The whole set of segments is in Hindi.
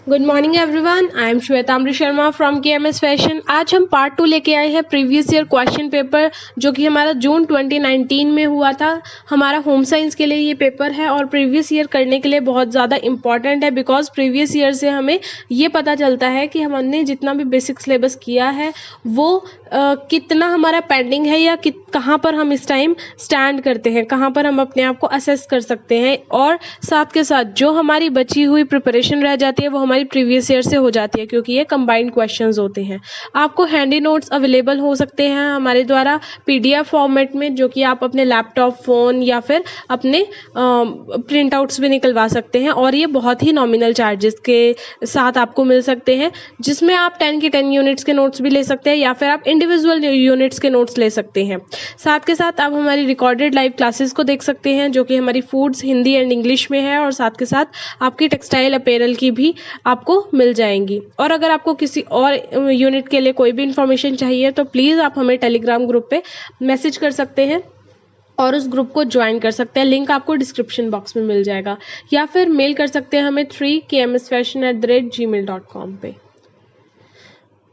Good morning everyone, I am Shwetamri Sharma from KMS fashion. आज हम पार्ट 2 लेके आए हैं प्रीवियस ईयर क्वेश्चन पेपर, जो कि हमारा जून 2019 में हुआ था। हमारा होम साइंस के लिए ये पेपर है और प्रीवियस ईयर करने के लिए बहुत ज़्यादा इंपॉर्टेंट है, बिकॉज प्रीवियस ईयर से हमें ये पता चलता है कि हमने जितना भी बेसिक सिलेबस किया है वो कितना हमारा पेंडिंग है या कहाँ पर हम इस टाइम स्टैंड करते हैं, कहाँ पर हम अपने आप को असेस कर सकते हैं। और साथ के साथ जो हमारी बची हुई प्रिपरेशन रह जाती है वो हमारी प्रीवियस ईयर से हो जाती है, क्योंकि ये कंबाइंड क्वेश्चंस होते हैं। आपको हैंडी नोट्स अवेलेबल हो सकते हैं हमारे द्वारा पीडीएफ फॉर्मेट में, जो कि आप अपने लैपटॉप, फ़ोन या फिर अपने प्रिंट आउट्स भी निकलवा सकते हैं, और ये बहुत ही नॉमिनल चार्जेस के साथ आपको मिल सकते हैं, जिसमें आप 10 की 10 यूनिट्स के नोट्स भी ले सकते हैं या फिर आप इंडिविजुअल यूनिट्स के नोट्स ले सकते हैं। साथ के साथ आप हमारी रिकॉर्डेड लाइव क्लासेस को देख सकते हैं, जो कि हमारी फूड्स हिंदी एंड इंग्लिश में है, और साथ के साथ आपकी टेक्सटाइल अपैरल की भी आपको मिल जाएंगी। और अगर आपको किसी और यूनिट के लिए कोई भी इंफॉर्मेशन चाहिए तो प्लीज़ आप हमें टेलीग्राम ग्रुप पे मैसेज कर सकते हैं और उस ग्रुप को ज्वाइन कर सकते हैं। लिंक आपको डिस्क्रिप्शन बॉक्स में मिल जाएगा, या फिर मेल कर सकते हैं हमें 3kmsfashion@gmail.com पे।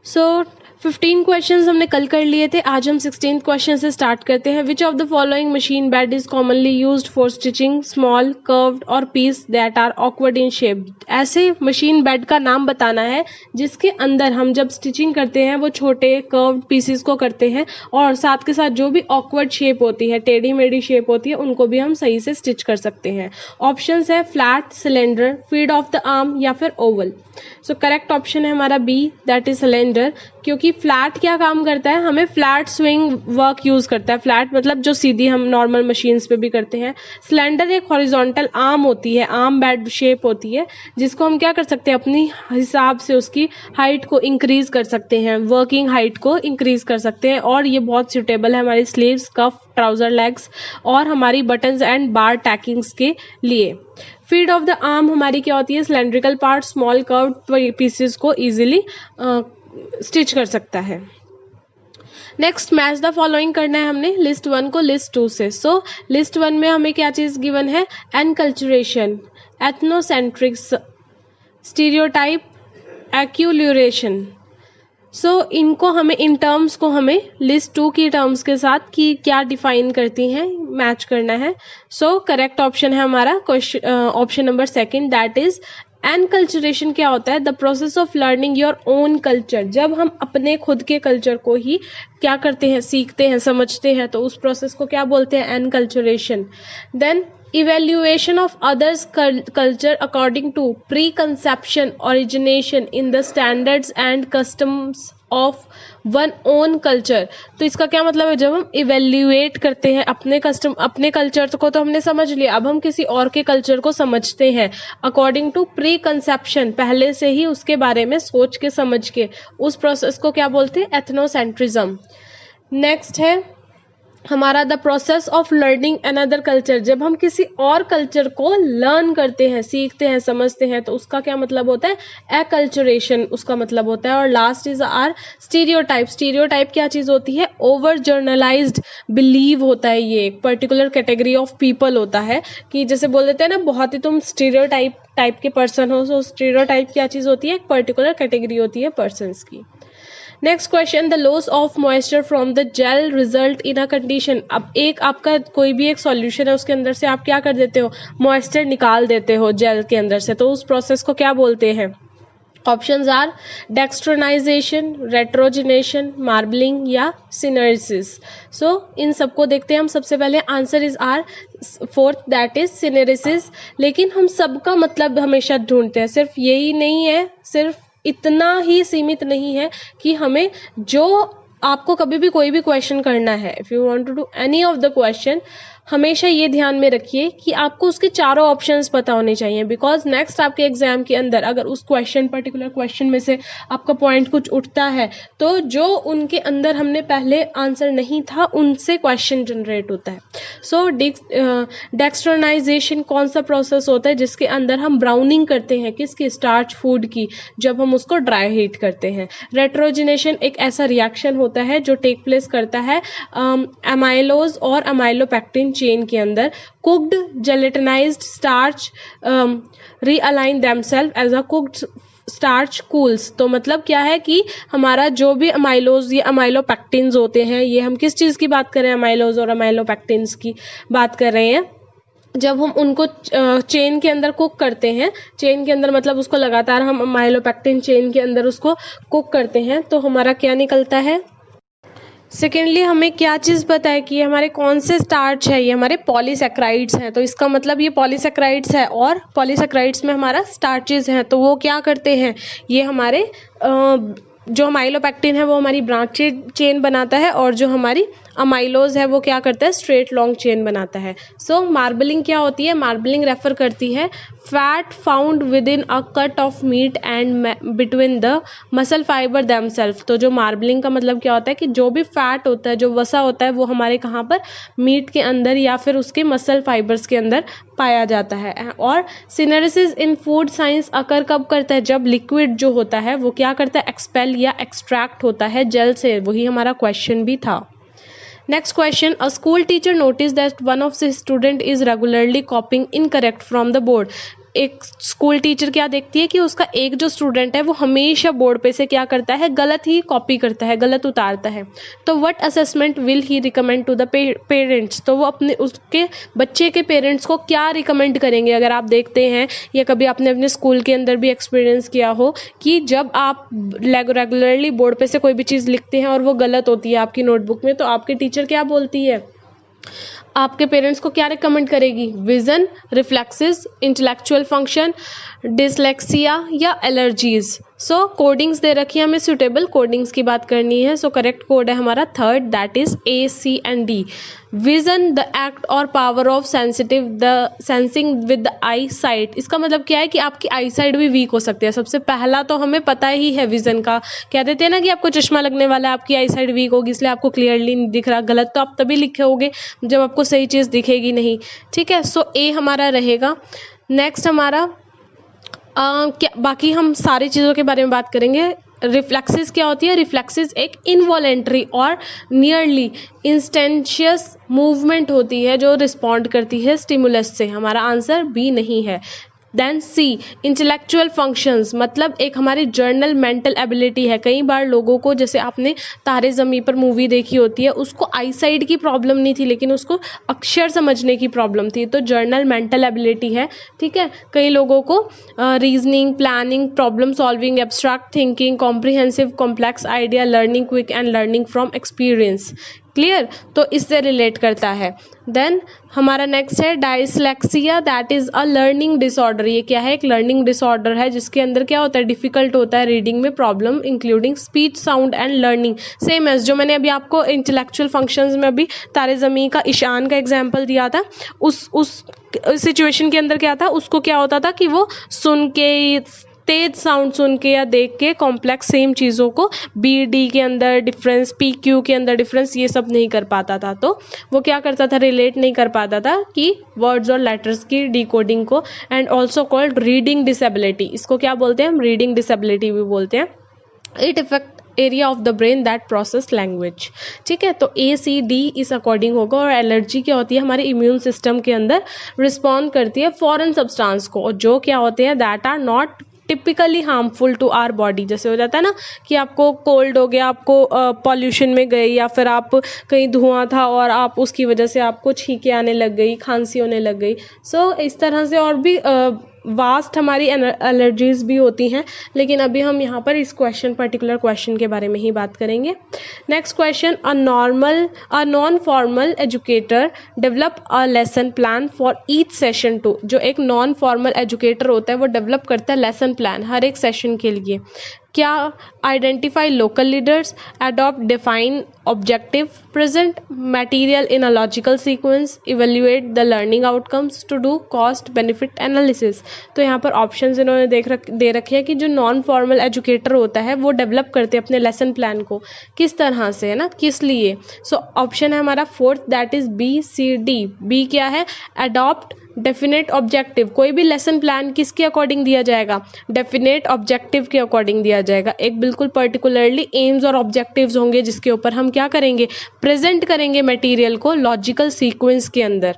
सो 15 क्वेश्चंस हमने कल कर लिए थे, आज हम 16th क्वेश्चन से स्टार्ट करते हैं। Which of the following machine bed is commonly used for stitching small curved or piece that are awkward in shape. ऐसे मशीन बेड का नाम बताना है जिसके अंदर हम जब स्टिचिंग करते हैं वो छोटे कर्व्ड पीसेस को करते हैं, और साथ के साथ जो भी ऑकवर्ड शेप होती है, टेढ़ी मेढ़ी शेप होती है, उनको भी हम सही से स्टिच कर सकते हैं। ऑप्शंस है flat, cylinder, feed of the arm या फिर ओवल। सो करेक्ट ऑप्शन है हमारा बी, दैट इज सिलेंडर, क्योंकि फ्लैट क्या काम करता है, हमें फ्लैट स्विंग वर्क यूज करता है। फ्लैट मतलब जो सीधी हम नॉर्मल मशीन्स पे भी करते हैं। सिलेंडर एक हॉरिजॉन्टल आर्म होती है, आर्म बेड शेप होती है, जिसको हम क्या कर सकते हैं, अपनी हिसाब से उसकी हाइट को इंक्रीज कर सकते हैं, वर्किंग हाइट को इंक्रीज कर सकते हैं, और ये बहुत सुटेबल है हमारी स्लीव्स, कफ, ट्राउजर लेग्स और हमारी बटन्स एंड बार टैकिंग्स के लिए। फीड ऑफ द आर्म हमारी क्या होती है, cylindrical part small curved pieces को इजीली स्टिच कर सकता है। नेक्स्ट मैच द फॉलोइंग करना है हमने लिस्ट 1 को लिस्ट 2 से। सो लिस्ट 1 में हमें क्या चीज गिवन है, एनकल्चरेशन, एथनोसेंट्रिक्स, स्टीरियोटाइप, एक्यूलरेशन। सो इनको हमें, इन टर्म्स को हमें लिस्ट 2 की टर्म्स के साथ कि क्या डिफाइन करती हैं मैच करना है। सो करेक्ट ऑप्शन है हमारा option number 2, that is enculturation. क्या होता है, the process of learning your own culture. जब हम अपने खुद के कल्चर को ही क्या करते हैं, सीखते हैं, समझते हैं, तो उस प्रोसेस को क्या बोलते हैं, enculturation. Then evaluation of others culture according to preconception origination in the standards and customs of one own culture। तो इसका क्या मतलब है, जब हम इवेल्युएट करते हैं अपने कल्चर को तो हमने समझ लिया, अब हम किसी और के कल्चर को समझते हैं अकॉर्डिंग टू प्री कंसेप्शन, पहले से ही उसके बारे में सोच के समझ के, उस प्रोसेस को क्या बोलते हैं, एथनोसेंट्रिज्म। नेक्स्ट है हमारा the process of learning another culture. जब हम किसी और कल्चर को लर्न करते हैं, सीखते हैं, समझते हैं, तो उसका क्या मतलब होता है, एक्लचरेशन उसका मतलब होता है। और last is are stereotype. Stereotype क्या चीज होती है, ओवर जर्नलाइज्ड बिलीव होता है, ये एक पर्टिकुलर कैटेगरी ऑफ पीपल होता है, कि जैसे बोल देते हैं ना, बहुत ही तुम स्टीरियोटाइप के पर्सन हो। सो स्टीरियोटाइप क्या चीज होती है, एक पर्टिकुलर कैटेगरी होती है पर्सन्स की। Next question, the loss of moisture from the gel result in a condition. अब एक आपका कोई भी एक सॉल्यूशन है, उसके अंदर से आप क्या कर देते हो, मॉइस्चर निकाल देते हो जेल के अंदर से, तो उस प्रोसेस को क्या बोलते हैं। ऑप्शंस आर डेक्सट्रोनाइजेशन, रेट्रोजिनेशन, मार्बलिंग या सिनेरिसिस। सो इन सबको देखते हैं हम। सबसे पहले answer is our 4th, that is syneresis. लेकिन हम सबका मतलब हमेशा ढूंढते हैं, सिर्फ यही नहीं है, सिर्फ इतना ही सीमित नहीं है कि हमें जो आपको कभी भी कोई भी क्वेश्चन करना है, if you want to do any of the question, हमेशा ये ध्यान में रखिए कि आपको उसके चारों ऑप्शंस पता होने चाहिए, बिकॉज नेक्स्ट आपके एग्जाम के अंदर अगर उस पर्टिकुलर क्वेश्चन में से आपका पॉइंट कुछ उठता है, तो जो उनके अंदर हमने पहले आंसर नहीं था, उनसे क्वेश्चन जनरेट होता है। सो डेक्सट्रोनाइजेशन कौन सा प्रोसेस होता है, जिसके अंदर हम ब्राउनिंग करते हैं, किसकी, स्टार्च फूड की, जब हम उसको ड्राई हीट करते हैं। रेट्रोजिनेशन एक ऐसा रिएक्शन होता है जो टेक प्लेस करता है अमाइलोज और अमाइलोपेक्टिन चेन के अंदर। Cooked gelatinized starch realign themselves as a cooked starch cools, तो मतलब क्या है कि हमारा जो भी अमाइलोज या अमाइलोपेक्टिन्स होते हैं, ये हम किस चीज़ की बात कर रहे हैं, अमाइलोज और अमाइलोपेक्टिन्स की बात कर रहे हैं। जब हम उनको चेन के अंदर कुक करते हैं, चेन के अंदर मतलब उसको लगातार हम अमाइलोपेक्टिन चेन के अंदर उसको कुक करते हैं, तो हमारा क्या निकलता है। सेकेंडली हमें क्या चीज़ पता है कि ये हमारे कौन से स्टार्च है, ये हमारे पॉलीसेक्राइड्स हैं, तो इसका मतलब ये पॉलीसेक्राइड्स है और पॉलीसेक्राइड्स में हमारा स्टार्चेस हैं, तो वो क्या करते हैं, ये हमारे जो अमाइलोपेक्टिन है वो हमारी ब्रांच चेन बनाता है और जो हमारी अमाइलोज है वो क्या करता है, स्ट्रेट लॉन्ग चेन बनाता है। सो मार्बलिंग क्या होती है, मार्बलिंग रेफर करती है fat found within a cut of meat and between the muscle fibre themselves. तो जो मार्बलिंग का मतलब क्या होता है कि जो भी फैट होता है, जो वसा होता है, वो हमारे कहाँ पर, मीट के अंदर या फिर उसके मसल फाइबर्स के अंदर पाया जाता है। और सिनेरिसिस इन फूड साइंस अकर कब करता है, जब लिक्विड जो होता है वो क्या करता है, एक्सपेल या एक्सट्रैक्ट होता है जेल से, वही हमारा क्वेश्चन भी था। Next question, a school teacher noticed that one of his student is regularly copying incorrect from the board. एक स्कूल टीचर क्या देखती है कि उसका एक जो स्टूडेंट है वो हमेशा बोर्ड पे से क्या करता है, गलत ही कॉपी करता है, गलत उतारता है। तो what assessment will he recommend to the parents, तो वो अपने उसके बच्चे के पेरेंट्स को क्या रिकमेंड करेंगे। अगर आप देखते हैं या कभी आपने अपने स्कूल के अंदर भी एक्सपीरियंस किया हो कि जब आप रेगुलरली बोर्ड पे से कोई भी चीज़ लिखते हैं और वो गलत होती है आपकी नोटबुक में, तो आपके टीचर क्या बोलती है, आपके पेरेंट्स को क्या रिकमेंड करेगी, vision, reflexes, intellectual function, dyslexia या एलर्जीज। सो कोडिंग्स दे रखी है हमें, सुटेबल कोडिंग्स की बात करनी है। सो करेक्ट कोड है हमारा third, that is A, C and D. Vision, the act or power of sensitive the sensing with the eye sight. इसका मतलब क्या है कि आपकी आई साइट भी वीक हो सकती है। सबसे पहला तो हमें पता ही है विजन का, कह देते हैं ना कि आपको चश्मा लगने वाला है, आपकी आई साइट वीक होगी इसलिए आपको क्लियरली नहीं दिख रहा। गलत तो आप तभी लिखे होगे जब आपको सही चीज़ दिखेगी नहीं, ठीक है। सो ए हमारा रहेगा। नेक्स्ट हमारा क्या, बाकी हम सारी चीज़ों के बारे में बात करेंगे। रिफ्लेक्सेस क्या होती है, रिफ्लेक्सेस एक इनवॉलेंट्री और नियरली इंस्टेंशियस मूवमेंट होती है जो रिस्पॉन्ड करती है स्टिमुलस से। हमारा आंसर बी नहीं है। देन सी, इंटेलेक्चुअल फंक्शंस, मतलब एक हमारी जर्नल मेंटल एबिलिटी है। कई बार लोगों को, जैसे आपने तारे ज़मीं पर मूवी देखी होती है, उसको आई साइड की प्रॉब्लम नहीं थी लेकिन उसको अक्षर समझने की प्रॉब्लम थी, तो जर्नल मेंटल एबिलिटी है, ठीक है। कई लोगों को reasoning, planning, problem solving, abstract thinking, comprehensive complex idea, learning quick and learning from experience, clear, तो इससे रिलेट करता है। देन हमारा नेक्स्ट है dyslexia, that is a learning disorder. ये क्या है, एक लर्निंग डिसऑर्डर है जिसके अंदर क्या होता है, डिफिकल्ट होता है रीडिंग में problem including speech, sound and learning. Same as जो मैंने अभी आपको इंटेलेक्चुअल फंक्शंस में अभी तारे ज़मीं का, ईशान का एग्जाम्पल दिया था, उस सिचुएशन के अंदर क्या था, उसको क्या होता था कि वो सुन के, तेज साउंड सुन के या देख के कॉम्प्लेक्स सेम चीज़ों को बी डी के अंदर डिफरेंस, पी क्यू के अंदर डिफरेंस, ये सब नहीं कर पाता था। तो वो क्या करता था, रिलेट नहीं कर पाता था कि वर्ड्स और लेटर्स की डिकोडिंग को। And also called reading disability, इसको क्या बोलते हैं हम, रीडिंग डिसेबिलिटी भी बोलते हैं। It effect area of the brain that process language, ठीक है। तो ए, सी, डी इस अकॉर्डिंग होगा। और एलर्जी क्या होती है, हमारे इम्यून सिस्टम के अंदर रिस्पॉन्ड करती है फॉरेन सब्सटेंस को, और जो क्या होते हैं, that are not typically harmful to our body. जैसे हो जाता है ना कि आपको कोल्ड हो गया, आपको पॉल्यूशन में गए, या फिर आप कहीं धुआं था और आप उसकी वजह से आपको छींकें आने लग गई, खांसी होने लग गई। सो इस तरह से और भी वास्ट हमारी एलर्जीज भी होती हैं, लेकिन अभी हम यहाँ पर इस पर्टिकुलर क्वेश्चन के बारे में ही बात करेंगे। Next question, a non formal educator develop a lesson plan for each session to. जो एक नॉन फॉर्मल एजुकेटर होता है वो डेवलप करता है लेसन प्लान हर एक सेशन के लिए। क्या, identify local leaders, adopt define objective, present material in a logical sequence, evaluate the learning outcomes, to do cost benefit analysis. तो यहाँ पर ऑप्शंस इन्होंने दे रखे हैं कि जो नॉन फॉर्मल एजुकेटर होता है वो डेवलप करते हैं अपने लेसन प्लान को, किस तरह से, है ना, किस लिए। सो ऑप्शन है हमारा fourth, that is B, C, D. B क्या है, अडॉप्ट डेफिनेट ऑब्जेक्टिव। कोई भी लेसन प्लान किसके अकॉर्डिंग दिया जाएगा, डेफिनेट ऑब्जेक्टिव के अकॉर्डिंग दिया जाएगा। एक बिल्कुल पर्टिकुलरली एम्स और ऑब्जेक्टिव्स होंगे जिसके ऊपर हम क्या करेंगे, प्रेजेंट करेंगे मटेरियल को लॉजिकल सीक्वेंस के अंदर।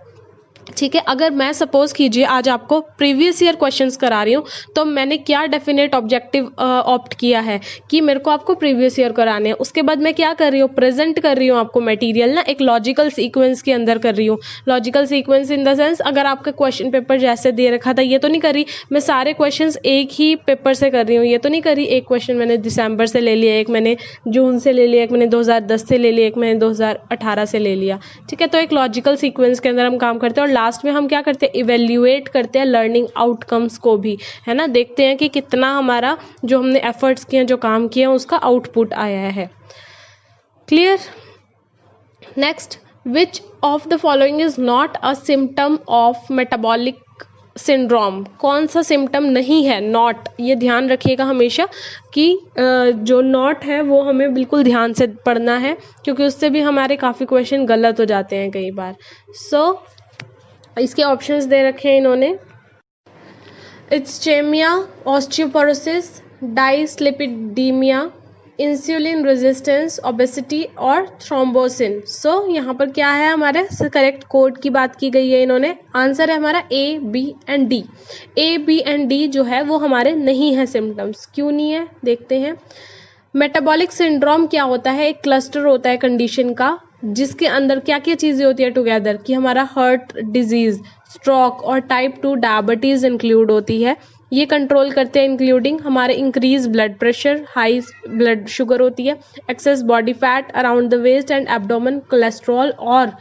ठीक है, अगर मैं सपोज कीजिए आज आपको प्रीवियस ईयर क्वेश्चंस करा रही हूँ, तो मैंने क्या डेफिनेट ऑब्जेक्टिव ऑप्ट किया है कि मेरे को आपको प्रीवियस ईयर कराने हैं। उसके बाद मैं क्या कर रही हूँ, प्रेजेंट कर रही हूँ आपको मटेरियल ना एक लॉजिकल सीक्वेंस के अंदर कर रही हूँ। Logical sequence in the sense, अगर आपका क्वेश्चन पेपर जैसे दे रखा था, ये तो नहीं कर रही मैं सारे क्वेश्चन एक ही पेपर से कर रही हूँ, ये तो नहीं कर रही एक क्वेश्चन मैंने दिसंबर से ले लिया, एक मैंने जून से ले लिया, एक मैंने 2010 से ले लिया, एक मैंने 2018 से ले लिया। ठीक है, तो एक लॉजिकल सीक्वेंस के अंदर हम काम करते हैं और लास्ट में हम क्या करते हैं, इवेल्युएट करते हैं लर्निंग आउटकम्स को भी, है ना, देखते हैं कि कितना हमारा जो हमने एफर्ट्स किए, जो काम किए उसका आउटपुट आया है। Clear. Next, which of the following is not a symptom of metabolic syndrome. कौन सा सिम्टम नहीं है, नॉट, ये ध्यान रखिएगा हमेशा कि जो नॉट है वो हमें बिल्कुल ध्यान से पढ़ना है, क्योंकि उससे भी हमारे काफ़ी क्वेश्चन गलत हो जाते हैं कई बार। इसके ऑप्शंस दे रखे हैं इन्होंने, ischemia, osteoporosis, dyslipidemia, insulin resistance, obesity और थ्रोम्बोसिन। यहाँ पर क्या है, हमारे करेक्ट कोड की बात की गई है इन्होंने। आंसर है हमारा A, B and D. A, B and D जो है वो हमारे नहीं है सिम्टम्स। क्यों नहीं है, देखते हैं। मेटाबॉलिक सिंड्रोम क्या होता है, एक क्लस्टर होता है कंडीशन का, जिसके अंदर क्या क्या चीज़ें होती है टुगेदर, कि हमारा हार्ट डिजीज, स्ट्रोक और टाइप 2 डायबिटीज़ इंक्लूड होती है। ये कंट्रोल करते हैं, इंक्लूडिंग हमारे increase blood pressure, high blood sugar होती है, excess body fat around the waist and abdomen, cholesterol और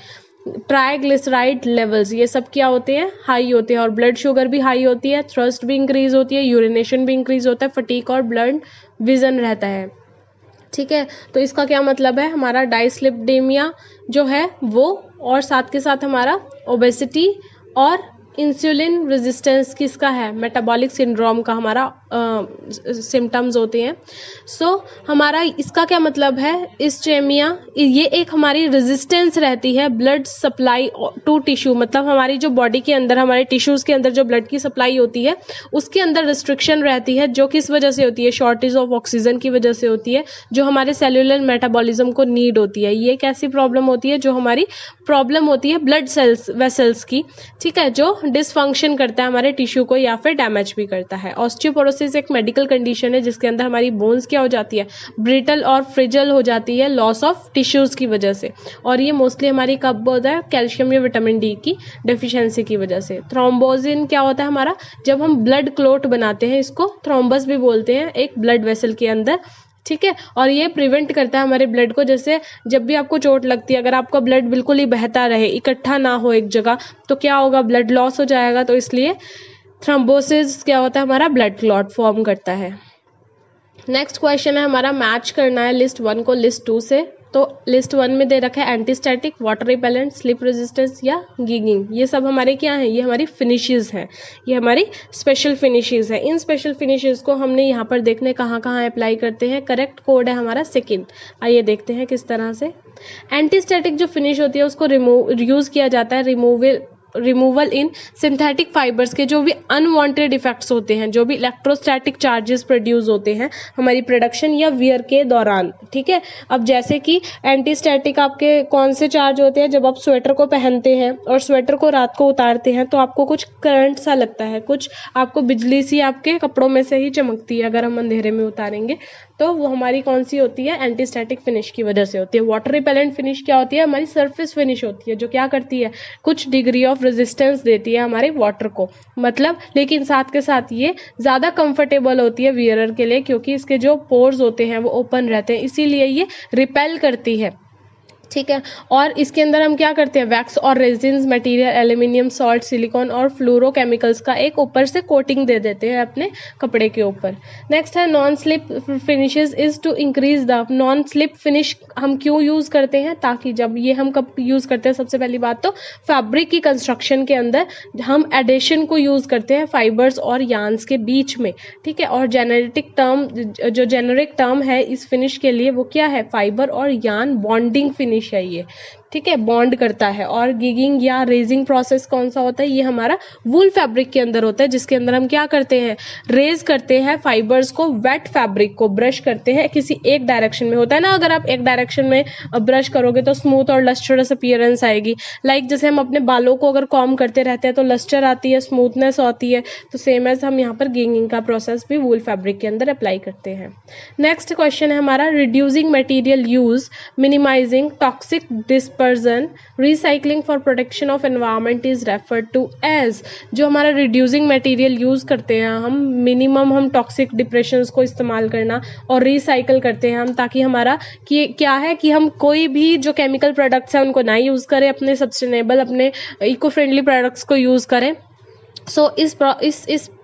ट्राइग्लिसराइड लेवल्स, ये सब क्या होते हैं, हाई होते हैं। और ब्लड शुगर भी हाई होती है, थ्रस्ट भी इंक्रीज होती है, यूरिनेशन भी इंक्रीज होता है, फटीक और ब्लड विजन रहता है। ठीक है, तो इसका क्या मतलब है, हमारा डाइस्लिपिडीमिया जो है वो, और साथ के साथ हमारा ओबेसिटी और इंसुलिन रेजिस्टेंस किसका है, मेटाबॉलिक सिंड्रोम का हमारा सिम्टम्स होते हैं। हमारा इसका क्या मतलब है, इस्चेमिया, ये एक हमारी रेजिस्टेंस रहती है ब्लड सप्लाई टू टिश्यू, मतलब हमारी जो बॉडी के अंदर, हमारे टिश्यूज के अंदर जो ब्लड की सप्लाई होती है उसके अंदर रिस्ट्रिक्शन रहती है, जो किस वजह से होती है, शॉर्टेज ऑफ ऑक्सीजन की वजह से होती है, जो हमारे सेल्यूलर मेटाबॉलिज्म को नीड होती है। ये कैसी प्रॉब्लम होती है, जो हमारी प्रॉब्लम होती है ब्लड सेल्स वेसल्स की, ठीक है, जो डिसफंक्शन करता है हमारे टिश्यू को या फिर डैमेज भी करता है। ऑस्टियोपोरोसिस एक मेडिकल कंडीशन है जिसके अंदर हमारी बोन्स क्या हो जाती है, ब्रिटल और फ्रिजल हो जाती है, लॉस ऑफ टिश्यूज की वजह से। और ये मोस्टली हमारी कब होता है, कैल्शियम या विटामिन डी की डेफिशिएंसी की वजह से। थ्रोम्बोसिन क्या होता है हमारा, जब हम ब्लड क्लोट बनाते हैं, इसको थ्रोम्बस भी बोलते हैं, एक ब्लड वेसल के अंदर, ठीक है, और ये प्रिवेंट करता है हमारे ब्लड को, जैसे जब भी आपको चोट लगती है, अगर आपका ब्लड बिल्कुल ही बहता रहे, इकट्ठा ना हो एक जगह, तो क्या होगा, ब्लड लॉस हो जाएगा। तो इसलिए थ्रोम्बोसिस क्या होता है, हमारा ब्लड क्लॉट फॉर्म करता है। नेक्स्ट क्वेश्चन है हमारा, मैच करना है लिस्ट 1 को लिस्ट 2 से। तो लिस्ट 1 में दे रखा है antistatic, water repellent, slip resistance या गिगिंग। ये सब हमारे क्या हैं, ये हमारी फिनिशेस हैं, ये हमारी स्पेशल फिनिशेस हैं। इन स्पेशल फिनिशेस को हमने यहाँ पर देखने कहाँ कहाँ अप्लाई करते हैं। करेक्ट कोड है हमारा सेकंड। आइए देखते हैं किस तरह से। एंटीस्टैटिक जो फिनिश होती है उसको यूज किया जाता है रिमूवल इन सिंथेटिक फाइबर्स के जो भी अनवांटेड इफेक्ट्स होते हैं, जो भी इलेक्ट्रोस्टैटिक चार्जेस प्रोड्यूस होते हैं हमारी प्रोडक्शन या वियर के दौरान। ठीक है, अब जैसे कि एंटीस्टैटिक आपके कौन से चार्ज होते हैं, जब आप स्वेटर को पहनते हैं और स्वेटर को रात को उतारते हैं तो आपको कुछ करंट सा लगता है, कुछ आपको बिजली सी आपके कपड़ों में से ही चमकती है अगर हम अंधेरे में उतारेंगे, तो वो हमारी कौन सी होती है, एंटीस्टैटिक फिनिश की वजह से होती है। वाटर रिपेलेंट फिनिश क्या होती है, हमारी सरफेस फिनिश होती है, जो क्या करती है, कुछ डिग्री ऑफ रेजिस्टेंस देती है हमारे वाटर को, मतलब, लेकिन साथ के साथ ये ज़्यादा कंफर्टेबल होती है वियरर के लिए, क्योंकि इसके जो पोर्स होते हैं वो ओपन रहते हैं, इसीलिए ये रिपेल करती है। ठीक है, और इसके अंदर हम क्या करते हैं, वैक्स और resins material, aluminium, salt, silicon और फ्लोरोकेमिकल्स का एक ऊपर से कोटिंग दे देते हैं अपने कपड़े के ऊपर। नेक्स्ट है non slip finishes is to increase the. Non slip finish हम क्यों यूज करते हैं, ताकि जब ये हम कब यूज करते हैं, सबसे पहली बात तो फैब्रिक की कंस्ट्रक्शन के अंदर हम एडेशन को यूज करते हैं फाइबर्स और यान्स के बीच में। ठीक है, और जेनेटिक टर्म, जो जेनेरिक टर्म है इस फिनिश के लिए वो क्या है, फाइबर और यान बॉन्डिंग फिनिश है ये। ठीक है, बॉन्ड करता है। और गिगिंग या रेजिंग प्रोसेस कौन सा होता है, ये हमारा वूल फैब्रिक के अंदर होता है, जिसके अंदर हम क्या करते हैं, रेज करते हैं फाइबर्स को, वेट फैब्रिक को ब्रश करते हैं किसी एक डायरेक्शन में। होता है ना, अगर आप एक डायरेक्शन में ब्रश करोगे तो स्मूथ और लस्ट्रस अपीयरेंस आएगी। लाइक जैसे हम अपने बालों को अगर कॉम करते रहते हैं तो लस्टर आती है, स्मूथनेस आती है, तो सेम एज हम यहाँ पर गिगिंग का प्रोसेस भी वूल फैब्रिक के अंदर अप्लाई करते हैं। नेक्स्ट क्वेश्चन है हमारा, reducing material use, minimising toxic dispersion, recycling for protection of environment is referred to as. जो हमारा रिड्यूसिंग मटेरियल यूज करते हैं हम, मिनिमम हम टॉक्सिक डिप्रेशंस को इस्तेमाल करना, और रिसाइकल करते हैं हम, ताकि हमारा कि क्या है कि हम कोई भी जो केमिकल प्रोडक्ट्स हैं उनको ना यूज करें, अपने सस्टेनेबल, अपने इको फ्रेंडली प्रोडक्ट्स को यूज करें। सो इस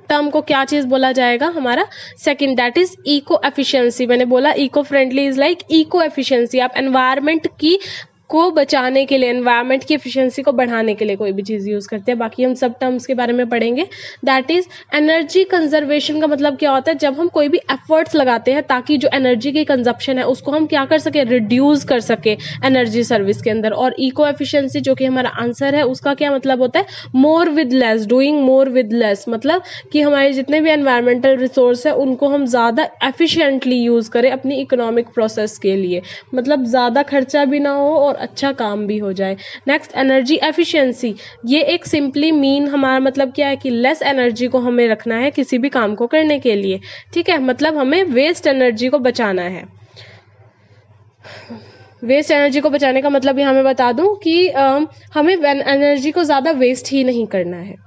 टर्म को क्या चीज बोला जाएगा, हमारा second, that is eco efficiency. मैंने बोला eco friendly is like eco efficiency. आप एनवायरनमेंट की को बचाने के लिए, एनवायरनमेंट की एफिशिएंसी को बढ़ाने के लिए कोई भी चीज यूज करते हैं। बाकी हम सब टर्म्स के बारे में पढ़ेंगे। दैट इज एनर्जी कंजर्वेशन का मतलब क्या होता है, जब हम कोई भी एफर्ट्स लगाते हैं ताकि जो एनर्जी की कंजप्शन है उसको हम क्या कर सके, रिड्यूस कर सके एनर्जी सर्विस के अंदर। और इको एफिशिएंसी जो कि हमारा आंसर है, उसका क्या मतलब होता है, more with less, doing more with less, मतलब कि हमारे जितने भी एनवायरमेंटल रिसोर्स है उनको हम ज्यादा एफिशिएंटली यूज करें अपनी इकोनॉमिक प्रोसेस के लिए, मतलब ज्यादा खर्चा भी ना हो और अच्छा काम भी हो जाए। नेक्स्ट, एनर्जी एफिशिएंसी, ये एक सिंपली मीन, हमारा मतलब क्या है कि लेस एनर्जी को हमें रखना है किसी भी काम को करने के लिए, ठीक है, मतलब हमें वेस्ट एनर्जी को बचाना है। वेस्ट एनर्जी को बचाने का मतलब यहाँ मैं बता दूं कि हमें एनर्जी को ज्यादा वेस्ट ही नहीं करना है।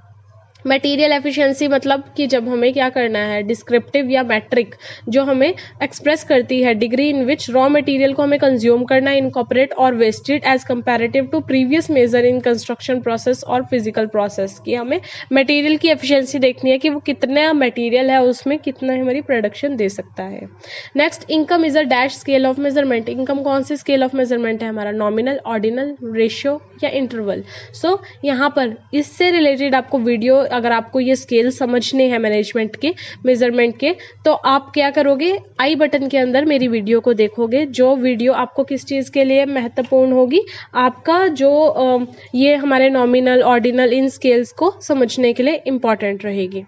मटेरियल एफिशिएंसी मतलब कि जब हमें क्या करना है, डिस्क्रिप्टिव या मैट्रिक जो हमें एक्सप्रेस करती है degree in which raw material को हमें कंज्यूम करना है, इनकॉर्पोरेट और wasted as comparative to previous measure in construction process और फिजिकल प्रोसेस, की हमें मटेरियल की एफिशिएंसी देखनी है कि वो कितना मटेरियल है, उसमें कितना हमारी प्रोडक्शन दे सकता है। Next, income is a dash scale of measurement. Income कौन सी स्केल ऑफ मेजरमेंट है, हमारा नॉमिनल, ऑर्डिनल, रेशियो या इंटरवल। सो यहाँ पर इससे रिलेटेड आपको वीडियो, अगर आपको ये स्केल समझने हैं मैनेजमेंट के, मेजरमेंट के, तो आप क्या करोगे, आई बटन के अंदर मेरी वीडियो को देखोगे। जो वीडियो आपको किस चीज के लिए महत्वपूर्ण होगी, आपका जो ये हमारे नॉमिनल, ऑर्डिनल, इन स्केल्स को समझने के लिए इंपॉर्टेंट रहेगी।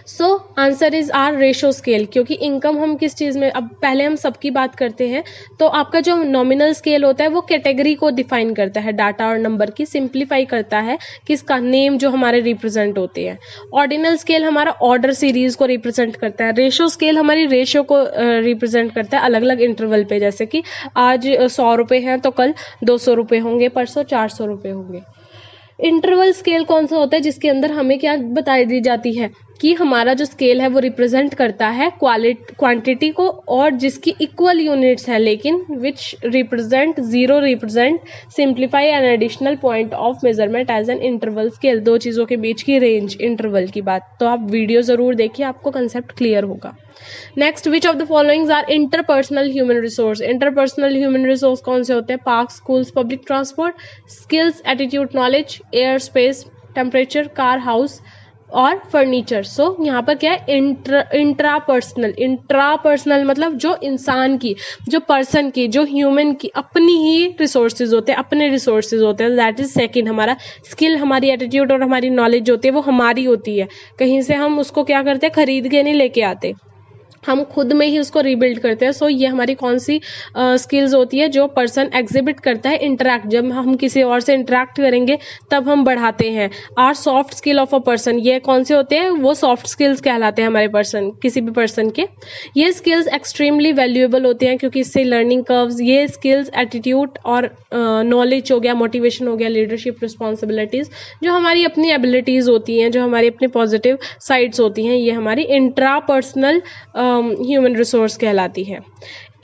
So answer is are ratio scale, क्योंकि इनकम हम किस चीज में, अब पहले हम सबकी बात करते हैं, तो आपका जो नॉमिनल स्केल होता है वो कैटेगरी को डिफाइन करता है, डाटा और नंबर की सिंप्लीफाई करता है, किसका, नेम जो हमारे रिप्रेजेंट होते हैं। ऑर्डिनल स्केल हमारा ऑर्डर सीरीज को रिप्रेजेंट करता है। रेशो स्केल हमारी रेशो को रिप्रेजेंट करता है अलग अलग इंटरवल पे, जैसे कि आज 100 रुपए हैं तो कल 200 रुपए होंगे, परसों 400 रुपए होंगे। इंटरवल स्केल कौन सा होता है, जिसके अंदर हमें क्या बताई दी जाती है कि हमारा जो स्केल है वो रिप्रेजेंट करता है क्वांटिटी को, और जिसकी इक्वल यूनिट्स है, लेकिन which represent zero represent simplify an additional point of measurement as an interval scale. दो चीजों के बीच की रेंज, इंटरवल की बात। तो आप वीडियो जरूर देखिए, आपको कंसेप्ट क्लियर होगा। Next, which of the followings are interpersonal human resource. Interpersonal human resource कौन से होते हैं, park, schools, public transport, skills, attitude, knowledge, air, space, temperature, car, house और फर्नीचर। सो यहाँ पर क्या है, इंट्रापर्सनल। इंट्रापर्सनल मतलब जो इंसान की, जो पर्सन की, जो ह्यूमन की अपनी ही रिसोर्सेज होते हैं, अपने रिसोर्सेज होते हैं। That is second. हमारा स्किल, हमारी एटीट्यूड और हमारी नॉलेज होती है वो हमारी होती है, कहीं से हम उसको क्या करते हैं, खरीद के नहीं लेके आते, हम खुद में ही उसको रीबिल्ड करते हैं। सो ये हमारी कौन सी स्किल्स होती है, जो पर्सन एग्जिबिट करता है, इंटरैक्ट, जब हम किसी और से इंटरैक्ट करेंगे तब हम बढ़ाते हैं। Are soft skill of a person, ये कौन से होते हैं, वो सॉफ्ट स्किल्स कहलाते हैं हमारे पर्सन, किसी भी पर्सन के। ये स्किल्स एक्सट्रीमली वैल्यूएबल होते हैं क्योंकि इससे लर्निंग कर्व्स, ये स्किल्स, एटीट्यूड और नॉलेज हो गया, मोटिवेशन हो गया, लीडरशिप, रिस्पॉन्सिबिलिटीज, जो हमारी अपनी एबिलिटीज होती हैं, जो हमारी अपनी पॉजिटिव साइड्स होती हैं, ये हमारी इंट्रापर्सनल ह्यूमन रिसोर्स कहलाती है।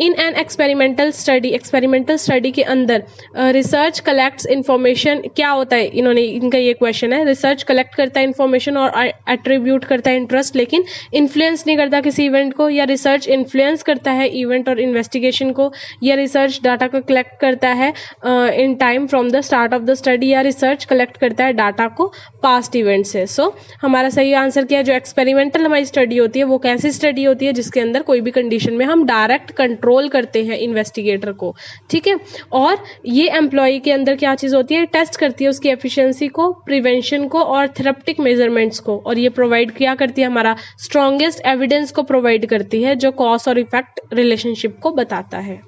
In an experimental study, experimental study के अंदर रिसर्च कलेक्ट्स इंफॉर्मेशन, क्या होता है, इनका ये क्वेश्चन है, रिसर्च कलेक्ट करता है इंफॉर्मेशन और एट्रीब्यूट करता है इंटरेस्ट, लेकिन इन्फ्लुएंस नहीं करता किसी इवेंट को, या रिसर्च इन्फ्लुएंस करता है इवेंट और इन्वेस्टिगेशन को, या रिसर्च डाटा को कलेक्ट करता है in time from the start of the study, या रिसर्च कलेक्ट करता है डाटा को पास्ट इवेंट से। सो हमारा सही आंसर क्या है, जो एक्सपेरिमेंटल हमारी स्टडी होती है वो कैसी स्टडी होती है, जिसके अंदर कोई भी कंडीशन में हम डायरेक्ट कंट्रोल कंट्रोल करते हैं इन्वेस्टिगेटर को, ठीक है। और ये एम्प्लॉय के अंदर क्या चीज़ होती है, टेस्ट करती है उसकी एफिशिएंसी को, प्रिवेंशन को और थेरेप्टिक मेजरमेंट्स को, और ये प्रोवाइड क्या करती है, हमारा स्ट्रॉन्गेस्ट एविडेंस को प्रोवाइड करती है जो कॉज और इफेक्ट रिलेशनशिप को बताता है।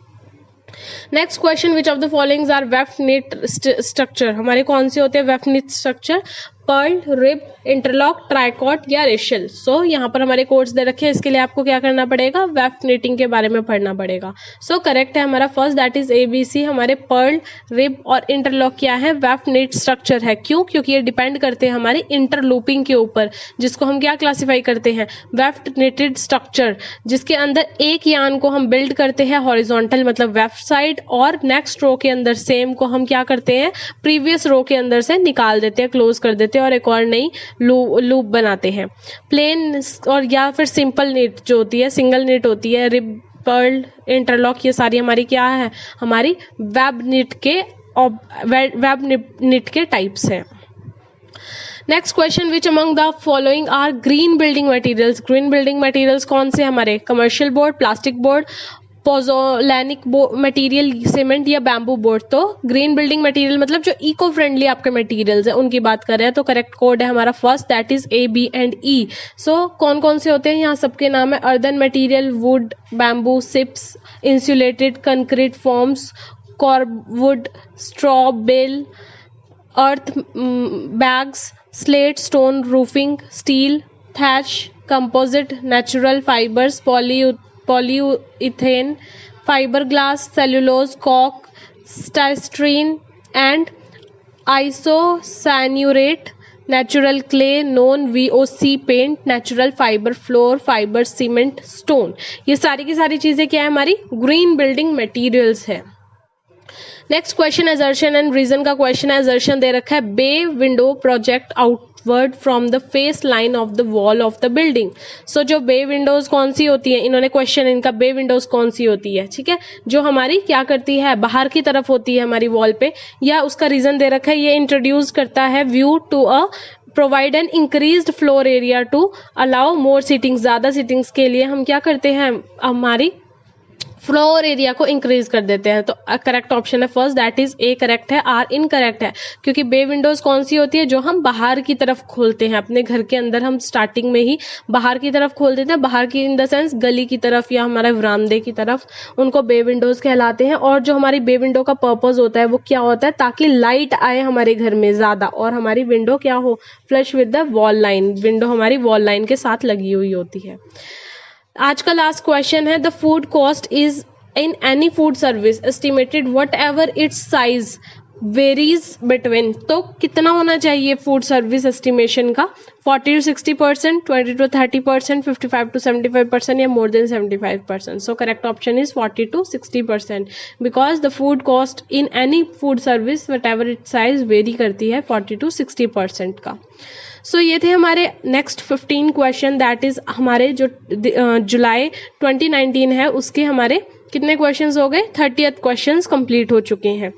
Next question, which of the followings are weft knit structure, हमारे कौन से होते हैं weft knit structure, purl, rib, interlock, tricot या रेशल। सो यहाँ पर हमारे कोड्स दे रखे हैं, इसके लिए आपको क्या करना पड़ेगा, वेफ्ट निटिंग के बारे में पढ़ना पड़ेगा। सो करेक्ट है हमारा फर्स्ट, दैट इज ABC। हमारे पर्ल, रिब और इंटरलॉक क्या है, वेफ्ट निट स्ट्रक्चर है। क्यों, क्योंकि ये डिपेंड करते हैं हमारी इंटरलूपिंग के ऊपर, जिसको हम क्या क्लासीफाई करते हैं, वेफ्ट निटेड स्ट्रक्चर, जिसके अंदर एक यान को हम बिल्ड करते हैं हॉरिजॉन्टल मतलब वेफ्ट साइड, और नेक्स्ट रो के अंदर सेम को हम क्या करते हैं, प्रीवियस रो के अंदर से निकाल देते हैं, क्लोज कर देते हैं और एक और नई लूप बनाते हैं। प्लेन और या फिर सिंपल नीट जो होती है, सिंगल नीट होती है, रिब, पर्ल, इंटरलॉक, ये सारी हमारी क्या है, हमारी वेब निट के टाइप्स हैं। Next question, which among the following are green building materials, green building materials कौन से हमारे, commercial board, plastic board, pozzolanic material, cement या बैम्बू बोर्ड। तो ग्रीन बिल्डिंग मटेरियल मतलब जो इको फ्रेंडली आपके मटेरियल्स है उनकी बात कर रहे हैं, तो करेक्ट कोड है हमारा first, that is A, B and E। So कौन कौन से होते हैं, यहाँ सबके नाम है, earthen material, wood, bamboo, SIPs, insulated concrete forms, cordwood, straw, bale, earth bags, slate, stone roofing, steel, thatch, composite, natural fibres, polyethylene, fiberglass, cellulose, cork, styrene and isocyanurate, natural clay, known VOC paint, natural fiber floor, fiber cement, stone। ये सारी की सारी चीजें क्या है, हमारी ग्रीन बिल्डिंग मटेरियल्स है। Next question, assertion and reason का क्वेश्चन है। असर्शन दे रखा है, bay window project outward from the face line of the wall of the building. So जो बे विंडोज कौन सी होती है, इन्होंने क्वेश्चन इनका, बे विंडोज कौन सी होती है, ठीक है, जो हमारी क्या करती है, बाहर की तरफ होती है हमारी वॉल पे, या उसका रीजन दे रखा है, ये इंट्रोड्यूस करता है view to a provide an increased floor area to allow more seatings, ज्यादा सीटिंग्स के लिए हम क्या करते हैं, हमारी फ्लोर एरिया को इंक्रीज कर देते हैं। तो करेक्ट ऑप्शन है first, that is A correct है, R इनकरेक्ट है, क्योंकि बे विंडोज कौन सी होती है, जो हम बाहर की तरफ खोलते हैं, अपने घर के अंदर हम स्टार्टिंग में ही बाहर की तरफ खोल देते हैं, बाहर की इन द सेंस गली की तरफ या हमारे वरांदे की तरफ, उनको बे विंडोज कहलाते हैं। और जो हमारी बे विंडो का पर्पज होता है वो क्या होता है, ताकि लाइट आए हमारे घर में ज्यादा, और हमारी विंडो क्या हो, flush with the wall line, window हमारी वॉल लाइन के साथ लगी हुई होती है। आज का लास्ट क्वेश्चन है, the food cost is in any food service estimated what ever its size varies between. तो कितना होना चाहिए फूड सर्विस एस्टिमेशन का, 40 to 60%, 20 to 30%, 55 to 75% या more than 75%। So correct option is 40 to 60%, because the food cost in any food service whatever its size vary करती है 40 to 60% का। सो ये थे हमारे नेक्स्ट 15 क्वेश्चन, दैट इज हमारे जो जुलाई 2019 है उसके हमारे कितने क्वेश्चंस हो गए, 30th क्वेश्चंस कंप्लीट हो चुके हैं।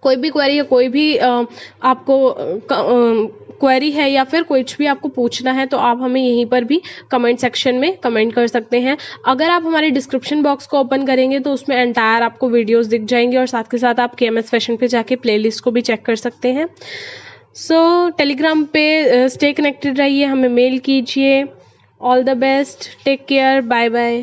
कोई भी क्वेरी है, कोई भी आपको क्वेरी है या फिर कुछ भी आपको पूछना है तो आप हमें यहीं पर भी कमेंट सेक्शन में कमेंट कर सकते हैं। अगर आप हमारे डिस्क्रिप्शन बॉक्स को ओपन करेंगे तो उसमें एंटायर आपको वीडियोस दिख जाएंगे, और साथ के साथ आप KMS फैशन पे जाके प्लेलिस्ट को भी चेक कर सकते हैं। सो टेलीग्राम पे स्टे कनेक्टेड रहिए, हमें मेल कीजिए। All the best, take care, bye bye.